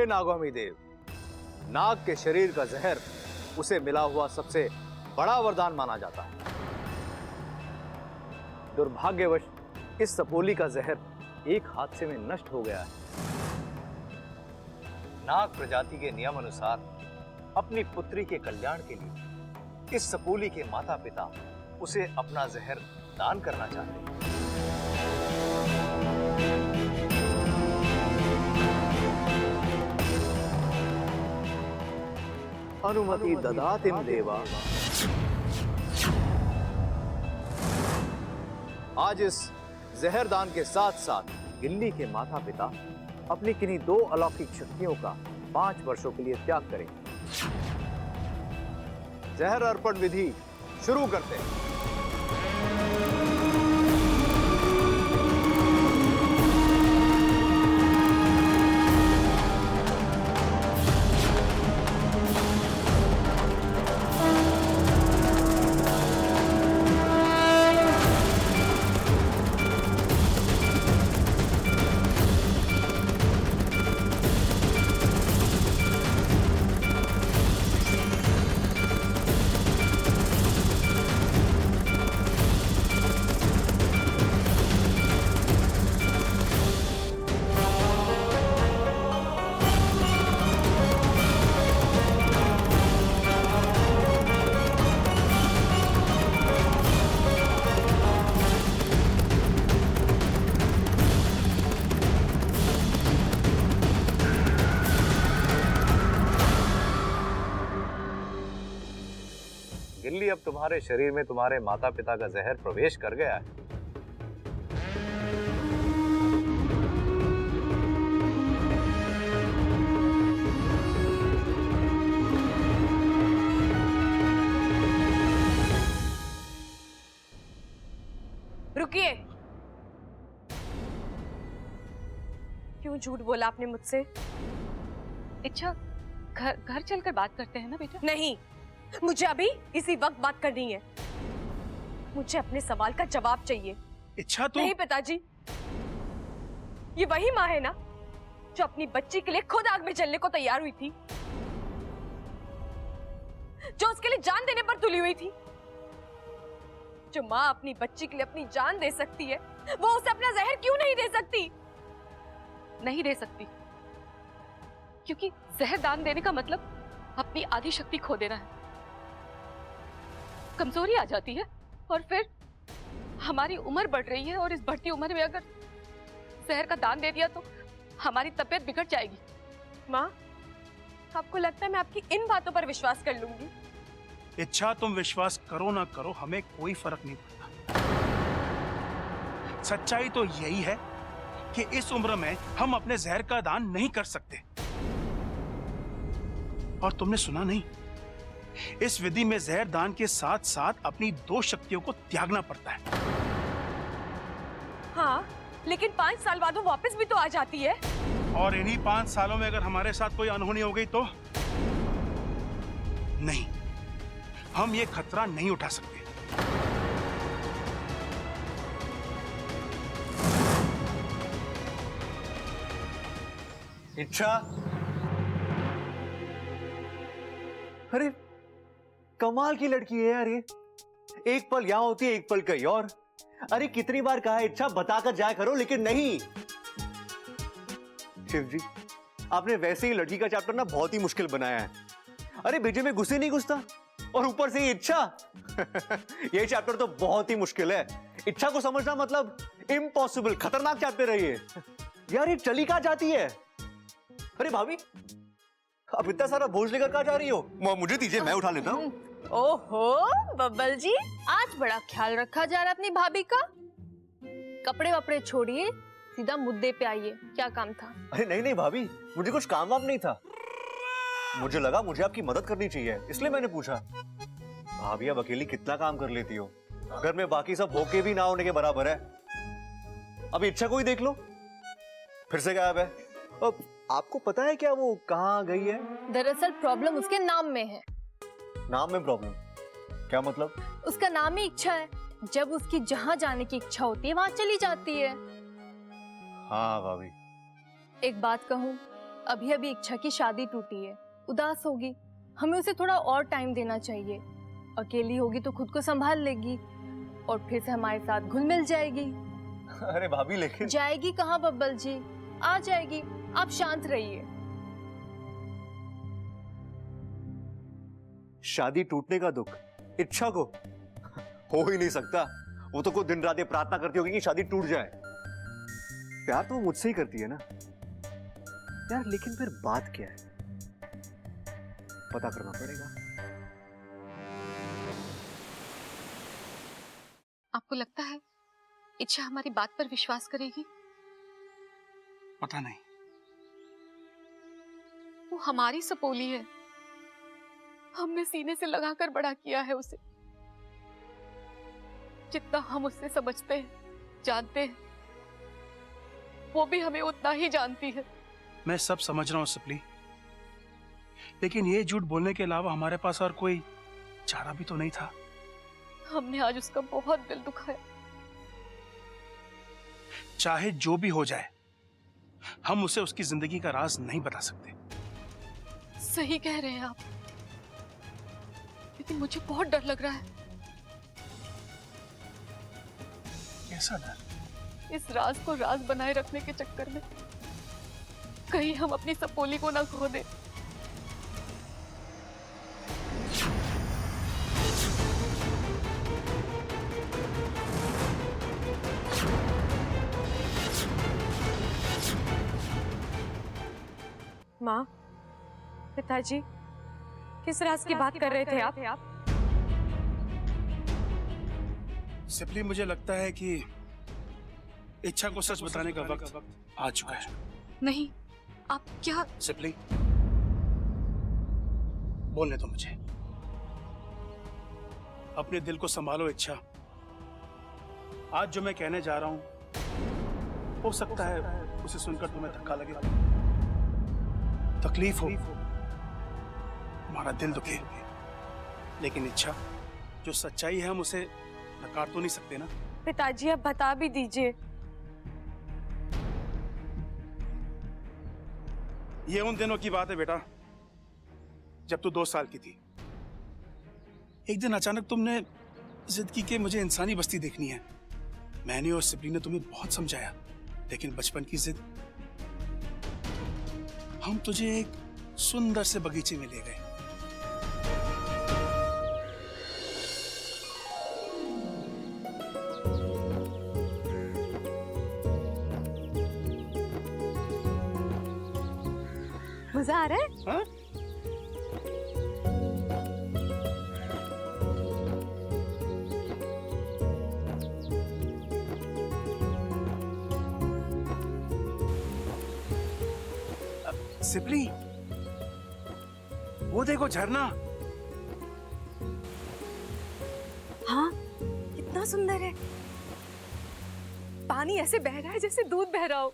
नागौमी देव, नाग के शरीर का जहर उसे मिला हुआ सबसे बड़ा वरदान माना जाता है। दुर्भाग्यवश इस सपोली का जहर एक हादसे में नष्ट हो गया है। नाग प्रजाति के नियम अनुसार अपनी पुत्री के कल्याण के लिए इस सपोली के माता पिता उसे अपना जहर दान करना चाहते हैं। अनुमति ददातिम देवा। आज इस जहर दान के साथ साथ गिल्ली के माता पिता अपनी किन्हीं 2 अलौकिक शक्तियों का 5 वर्षों के लिए त्याग करें। जहर अर्पण विधि शुरू करते हैं। गिल्ली, अब तुम्हारे शरीर में तुम्हारे माता पिता का जहर प्रवेश कर गया है। रुकिए, क्यों झूठ बोला आपने मुझसे? इच्छा, घर चलकर बात करते हैं ना बेटा? नहीं, मुझे अभी इसी वक्त बात करनी है। मुझे अपने सवाल का जवाब चाहिए। इच्छा तो नहीं पिताजी, ये वही माँ है ना जो अपनी बच्ची के लिए खुद आग में जलने को तैयार हुई थी, जो उसके लिए जान देने पर तुली हुई थी। जो माँ अपनी बच्ची के लिए अपनी जान दे सकती है, वो उसे अपना जहर क्यों नहीं दे सकती? नहीं दे सकती, क्योंकि जहर दान देने का मतलब अपनी आधी शक्ति खो देना है। कमजोरी आ जाती है और फिर हमारी उम्र बढ़ रही है और इस बढ़ती उम्र में अगर जहर का दान दे दिया तो हमारी तबीयत बिगड़ जाएगी। माँ, आपको लगता है मैं आपकी इन बातों पर विश्वास कर लूंगी? इच्छा, तुम विश्वास करो ना करो, हमें कोई फर्क नहीं पड़ता। सच्चाई तो यही है कि इस उम्र में हम अपने जहर का दान नहीं कर सकते। और तुमने सुना नहीं, इस विधि में जहर दान के साथ साथ अपनी 2 शक्तियों को त्यागना पड़ता है। हाँ, लेकिन 5 साल बाद वो वापस भी तो आ जाती है। और इन्हीं 5 सालों में अगर हमारे साथ कोई अनहोनी हो गई तो? नहीं, हम ये खतरा नहीं उठा सकते। इच्छा, अरे कमाल की लड़की है यार ये। एक पल यहां होती है, एक पल कहीं और। अरे कितनी बार कहा है इच्छा बताकर जाया करो, लेकिन नहीं। शिव जी, आपने वैसे ही लड़की का चैप्टर ना बहुत ही मुश्किल बनाया है। अरे भेजे में घुसे नहीं घुसता, और ऊपर से ये इच्छा। ये चैप्टर तो बहुत ही मुश्किल है। इच्छा को समझना मतलब इम्पॉसिबल, खतरनाक चैप्टर है ये। यार ये चली कहां जाती है? अरे भाभी, अब इतना सारा बोझ लेकर कहां जा रही हो? मुझे दीजिए, मैं उठा लेता हूँ। ओहो बब्बल जी, आज बड़ा ख्याल रखा जा रहा है अपनी भाभी का। कपड़े वपड़े छोड़िए, सीधा मुद्दे पे आइए। क्या काम था? अरे नहीं नहीं भाभी, मुझे कुछ काम वाम नहीं था। मुझे लगा मुझे आपकी मदद करनी चाहिए, इसलिए मैंने पूछा। भाभी अब अकेली कितना काम कर लेती हो? घर में बाकी सब भूखे भी ना होने के बराबर है। अब इच्छा को ही देख लो, फिर से गायब है। अब आपको पता है क्या वो कहाँ गई है? दरअसल प्रॉब्लम उसके नाम में है। नाम में प्रॉब्लम? क्या मतलब? उसका नाम ही इच्छा है। जब उसकी जहाँ जाने की इच्छा होती है वहां चली जाती है। हाँ भाभी। एक बात कहूँ, अभी अभी इच्छा की शादी टूटी है, उदास होगी, हमें उसे थोड़ा और टाइम देना चाहिए। अकेली होगी तो खुद को संभाल लेगी और फिर से हमारे साथ घुल मिल जाएगी। अरे भाभी लेकिन जाएगी कहाँ बब्बल जी, आ जाएगी, आप शांत रहिए। शादी टूटने का दुख इच्छा को हो ही नहीं सकता। वो तो कोई दिन रात ये प्रार्थना करती होगी कि शादी टूट जाए। प्यार तो वो मुझसे ही करती है ना यार, लेकिन फिर बात क्या है पता करना पड़ेगा। आपको लगता है इच्छा हमारी बात पर विश्वास करेगी? पता नहीं। वो हमारी सपोली है, हमने सीने से लगाकर बड़ा किया है उसे। जितना हम उससे समझते हैं, जानते हैं, वो भी हमें उतना ही जानती है। मैं सब समझ रहा हूँ सिपली, लेकिन ये झूठ बोलने के अलावा हमारे पास और कोई चारा भी तो नहीं था। हमने आज उसका बहुत दिल दुखाया। चाहे जो भी हो जाए, हम उसे उसकी जिंदगी का राज नहीं बता सकते। सही कह रहे हैं आप, लेकिन मुझे बहुत डर लग रहा है। कैसा डर? इस राज को राज बनाए रखने के चक्कर में कहीं हम अपनी सपोली को ना खो दें। माँ, पिताजी, किस राज की बात कर रहे थे आप? सिपली, मुझे लगता है कि इच्छा को सच बताने का वक्त आ चुका है। नहीं, आप क्या? सिपली, बोलने दो मुझे। अपने दिल को संभालो इच्छा। आज जो मैं कहने जा रहा हूं, हो सकता है उसे सुनकर तुम्हें धक्का लगे, तकलीफ हो, हमारा दिल दुखे, लेकिन इच्छा, जो सच्चाई है हम उसे नकार तो नहीं सकते ना। पिताजी आप बता भी दीजिए। ये उन दिनों की बात है बेटा, जब तू 2 साल की थी। एक दिन अचानक तुमने जिद की कि मुझे इंसानी बस्ती देखनी है। मैंने और सिपली ने तुम्हें बहुत समझाया, लेकिन बचपन की जिद। हम तुझे एक सुंदर से बगीचे में ले गए। मजा आ रहा है? हाँ? सिपली, वो देखो झरना। हाँ, कितना सुंदर है। पानी ऐसे बह रहा है जैसे दूध बह रहा हो।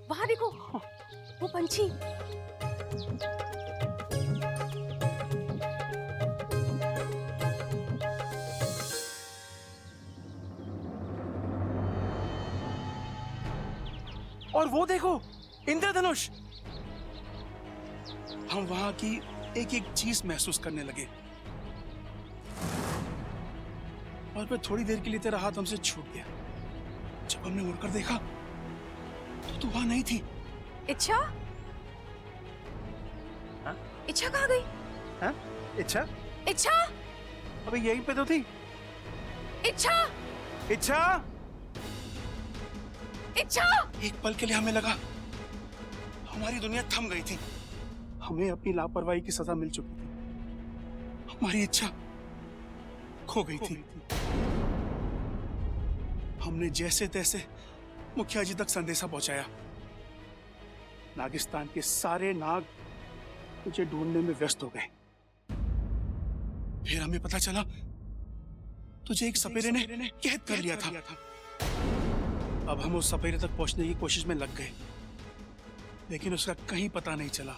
वहां देखो, वो पंछी। और वो देखो, इंद्रधनुष। हम वहां की एक एक चीज महसूस करने लगे, और फिर थोड़ी देर के लिए तेरा हाथ हमसे छूट गया। जब हमने मुड़कर देखा तो तू वहां नहीं थी। इच्छा? हाँ? इच्छा कहाँ गई? हाँ? इच्छा? इच्छा? अबे यहीं पे तो थी। इच्छा? इच्छा? इच्छा? एक पल के लिए हमें लगा हमारी दुनिया थम गई थी। हमें अपनी लापरवाही की सजा मिल चुकी थी। हमारी इच्छा खो गई थी। हमने जैसे तैसे मुखिया जी तक संदेशा पहुंचाया। नागिस्तान के सारे नाग तुझे ढूंढने में व्यस्त हो गए। फिर हमें पता चला तुझे एक सपेरे ने कैद कर लिया था। अब हम उस सपेरे तक पहुंचने की कोशिश में लग गए, लेकिन उसका कहीं पता नहीं चला।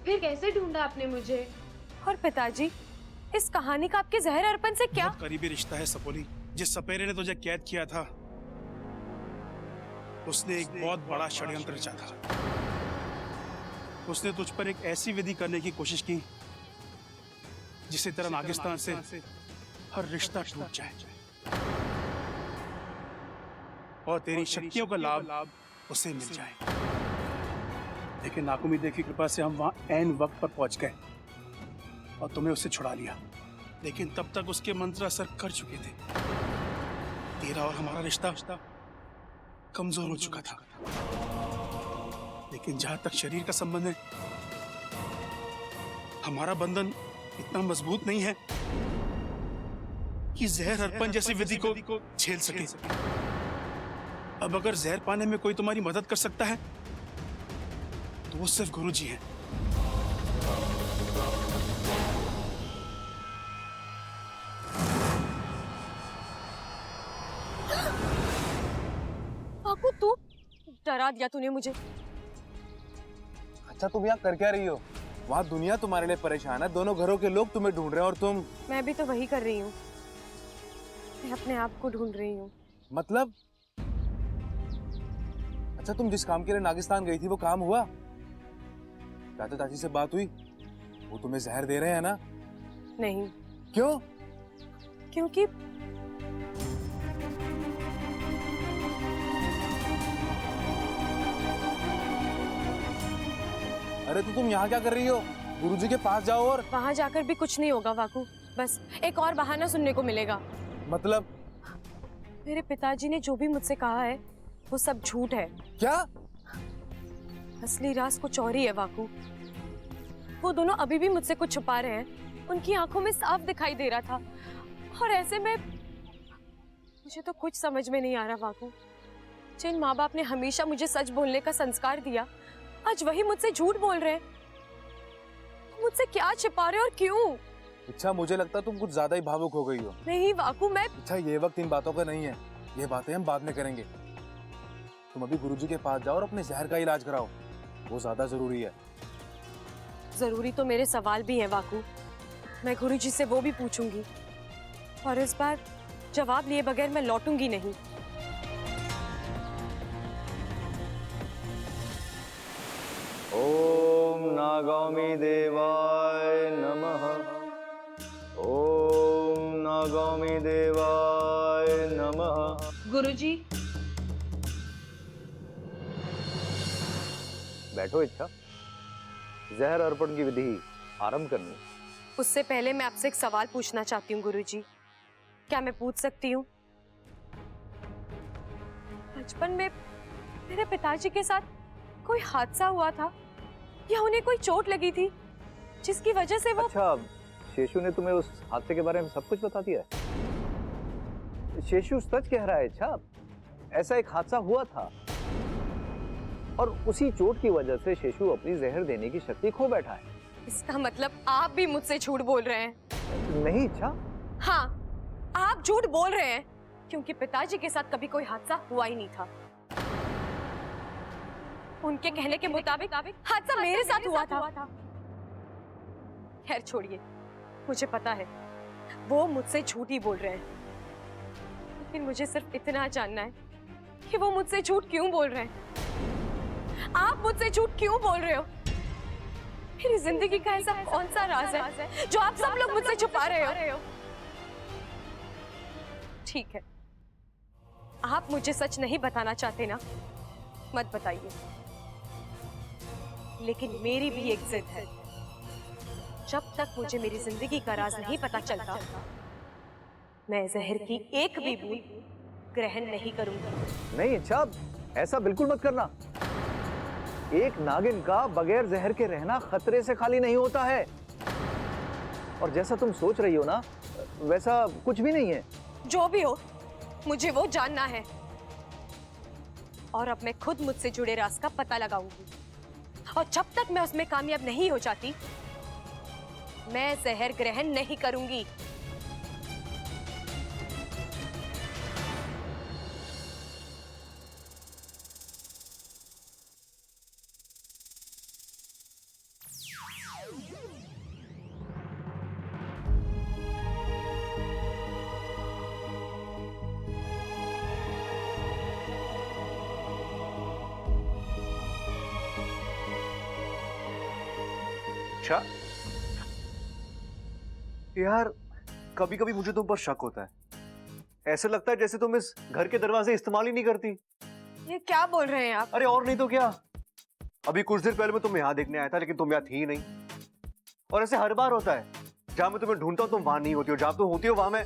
फिर कैसे ढूंढा आपने मुझे? और पिताजी, इस कहानी का आपके जहर अर्पण से क्या? बहुत करीबी रिश्ता है सपोली। जिस सपेरे ने तुझे कैद किया था उसने एक बहुत बड़ा षड्यंत्र रचा था। उसने तुझ पर एक ऐसी विधि करने की कोशिश की जिससे तेरा नागिस्तान से हर रिश्ता टूट जाए और तेरी शक्तियों का लाभ उसे मिल जाए। लेकिन नाकुमिदे की कृपा से हम वहां ऐन वक्त पर पहुंच गए और तुम्हें उससे छुड़ा लिया। लेकिन तब तक उसके मंत्र असर कर चुके थे। तेरा और हमारा रिश्ता कमजोर हो चुका था। लेकिन जहां तक शरीर का संबंध है, हमारा बंधन इतना मजबूत नहीं है कि जहर अर्पण जैसी विधि को झेल सके। अब अगर जहर पाने में कोई तुम्हारी मदद कर सकता है तो वो सिर्फ गुरुजी हैं। वाकू, तू डरा दिया तूने मुझे। अच्छा तुम यहाँ कर क्या रही हो? वहाँ दुनिया तुम्हारे लिए परेशान है, दोनों घरों के लोग तुम्हें ढूंढ रहे हैं और तुम। मैं भी तो वही कर रही हूँ, मैं अपने आप को ढूंढ रही हूँ। मतलब? अच्छा तुम जिस काम के लिए नागिस्तान गई थी वो काम हुआ? चाचा चाची से बात हुई? वो तुम्हें जहर दे रहे हैं ना? नहीं। क्यों? क्योंकि अरे तो तुम यहाँ क्या कर रही हो? गुरुजी के पास जाओ। और वहां जाकर भी कुछ नहीं होगा वाकू, बस एक और बहाना सुनने को मिलेगा। मतलब? मेरे पिताजी ने जो भी मुझसे कहा है वो सब झूठ है। क्या? असली राज कुछ और ही है वाकू। वो दोनों अभी भी मुझसे कुछ छुपा रहे हैं। उनकी आंखों में साफ दिखाई दे रहा था और ऐसे में मुझे तो कुछ समझ में नहीं आ रहा वाकू। जिन माँ बाप ने हमेशा मुझे सच बोलने का संस्कार दिया, आज वही मुझसे झूठ बोल रहे हैं। मुझसे क्या छिपा रहे हो और क्यों? अच्छा मुझे लगता तुम कुछ ज्यादा ही भावुक हो गई हो। नहीं वाकू, मैं अच्छा ये वक्त इन बातों का नहीं है, ये बातें हम बाद में करेंगे। तुम अभी गुरुजी के पास जाओ और अपने जहर का इलाज कराओ, वो ज्यादा जरूरी है। जरूरी तो मेरे सवाल भी हैं वाकू। मैं गुरुजी से वो भी पूछूंगी और इस बार जवाब लिए बगैर मैं लौटूंगी नहीं। ओम नागामी देवाय नमः। ओम नागामी देवाय नमः। गुरुजी, बैठो इच्छा, जहर अर्पण की विधि आरंभ करनी। उससे पहले मैं आपसे एक सवाल पूछना चाहती हूँ गुरुजी। क्या मैं पूछ सकती हूँ? बचपन में मेरे पिताजी के साथ कोई हादसा हुआ था या उन्हें कोई चोट लगी थी जिसकी वजह से वो। अच्छा, शेषु ने तुम्हें उस हादसे के बारे में सब कुछ बता दिया है? शेषु सच कह रहा है अच्छा, ऐसा एक हादसा हुआ था और उसी चोट की वजह से शेषु अपनी जहर देने की शक्ति खो बैठा है। इसका मतलब आप भी मुझसे झूठ बोल रहे हैं? नहीं इच्छा। हाँ, आप झूठ बोल रहे हैं क्योंकि पिताजी के साथ कभी कोई हादसा हुआ ही नहीं था। उनके कहने के मुताबिक हादसा मेरे साथ हुआ था। खैर छोड़िए, मुझे पता है वो मुझसे झूठ ही बोल रहे हैं, लेकिन मुझे सिर्फ इतना जानना है कि वो मुझसे झूठ क्यों बोल रहे हैं। आप मुझसे झूठ क्यों बोल रहे हो? मेरी जिंदगी का ऐसा कौन सा राज है जो आप सब लोग मुझसे छुपा रहे हो? ठीक है, आप मुझे सच नहीं बताना चाहते ना, मत बताइए। लेकिन मेरी भी एक जिद है, जब तक मुझे मेरी जिंदगी का राज नहीं पता चलता, मैं जहर की एक भी बूंद ग्रहण नहीं करूंगी। नहीं इच्छा, ऐसा बिल्कुल मत करना। एक नागिन का बगैर जहर के रहना खतरे से खाली नहीं होता है। और जैसा तुम सोच रही हो ना, वैसा कुछ भी नहीं है। जो भी हो, मुझे वो जानना है और अब मैं खुद मुझसे जुड़े राज का पता लगाऊंगी। और जब तक मैं उसमें कामयाब नहीं हो जाती, मैं जहर ग्रहण नहीं करूंगी। इच्छा, यार कभी कभी मुझे तुम पर शक होता है। ऐसे लगता है जैसे तुम इस घर के दरवाजे इस्तेमाल ही नहीं करती। ये क्या बोल रहे हैं आप? अरे और नहीं तो क्या, अभी कुछ देर पहले मैं तुम्हें यहाँ देखने आया था लेकिन तुम यहाँ थी ही नहीं। और ऐसे हर बार होता है, जहां मैं तुम्हें ढूंढता हूँ तुम वहां नहीं होती हो, जहां तुम होती हो वहां मैं।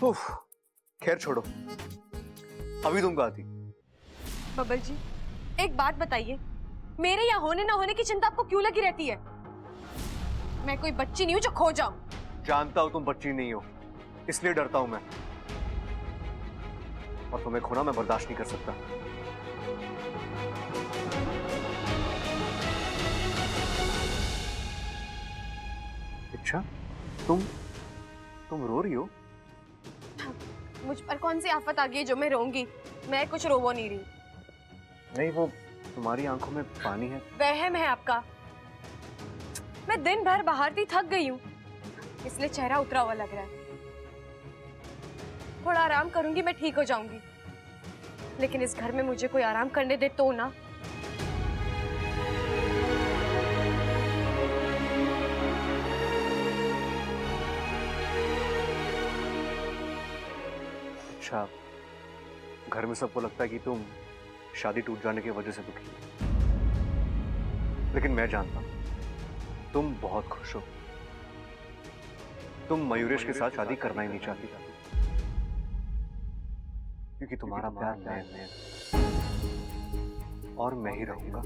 उफ, खैर छोड़ो, अभी तुम कहाँ थी? बबल जी, एक बात बताइए, मेरे यहाँ होने ना होने की चिंता आपको क्यों लगी रहती है? मैं कोई बच्ची नहीं हूँ जो खो जाऊं। जानता हूं तुम बच्ची नहीं हो, इसलिए डरता हूं मैं, और तुम्हें खोना मैं बर्दाश्त नहीं कर सकता। अच्छा, तुम रो रही हो? मुझ पर कौन सी आफत आ गई है जो मैं रोऊंगी? मैं कुछ रो नहीं रही। नहीं, वो तुम्हारी आंखों में पानी है। वहम है आपका। मैं दिन भर बाहर थी, थक गई हूँ, इसलिए चेहरा उतरा हुआ लग रहा है। थोड़ा आराम करूंगी, मैं ठीक हो जाऊंगी। लेकिन इस घर में मुझे कोई आराम करने दे तो ना। अच्छा, घर में सबको लगता है कि तुम शादी टूट जाने की वजह से दुखी हो, लेकिन मैं जानता हूं तुम बहुत खुश हो। तुम मयूरेश के साथ शादी करना ही नहीं चाहती, क्योंकि तुम्हारा प्यार मैं और मैं ही रहूंगा।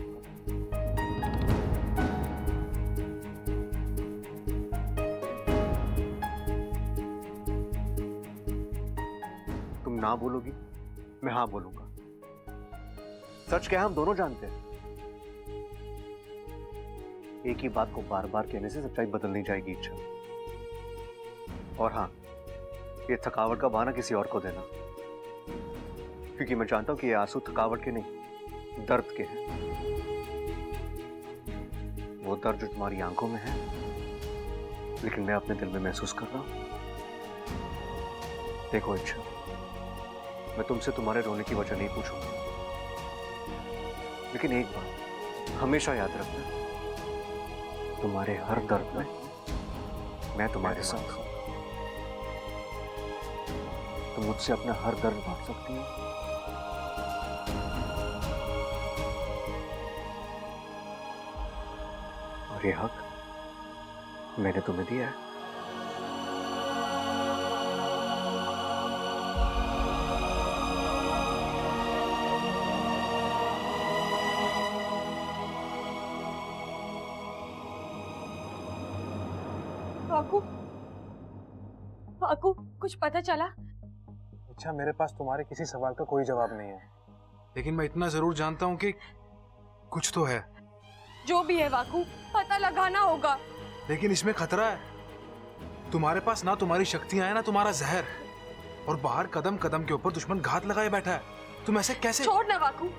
तुम ना बोलोगी, मैं हाँ बोलूंगा। सच क्या है, हम दोनों जानते हैं। एक ही बात को बार बार कहने से सच्चाई बदल नहीं जाएगी इच्छा। और हाँ, ये थकावट का बहाना किसी और को देना, क्योंकि मैं जानता हूं कि ये आंसू थकावट के नहीं, दर्द के हैं। वो दर्द जो तुम्हारी आंखों में है, लेकिन मैं अपने दिल में महसूस कर रहा हूं। देखो इच्छा, मैं तुमसे तुम्हारे रोने की वजह नहीं पूछूंगा, लेकिन एक बात हमेशा याद रखना, तुम्हारे हर दर्द में मैं तुम्हारे साथ हूं। तुम मुझसे अपना हर दर्द बांट सकती हो। और ये हक मैंने तुम्हें दिया है। वाकू, वाकू, कुछ पता चला? अच्छा, मेरे पास तुम्हारे किसी सवाल का कोई जवाब नहीं है, लेकिन मैं इतना जरूर जानता हूँ कि कुछ तो है। जो भी है वाकू, पता लगाना होगा। लेकिन इसमें खतरा है। तुम्हारे पास ना तुम्हारी शक्तियां हैं, ना तुम्हारा जहर, और बाहर कदम कदम के ऊपर दुश्मन घात लगाए बैठा है। तुम ऐसे कैसे? छोड़ ना वाकू,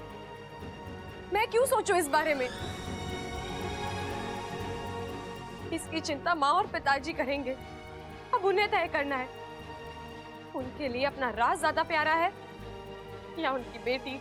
मैं क्यों सोचूं इस बारे में? इसकी चिंता माँ और पिताजी करेंगे, अब उन्हें तय करना है। उनके लिए अपना राज ज्यादा प्यारा है या उनकी बेटी?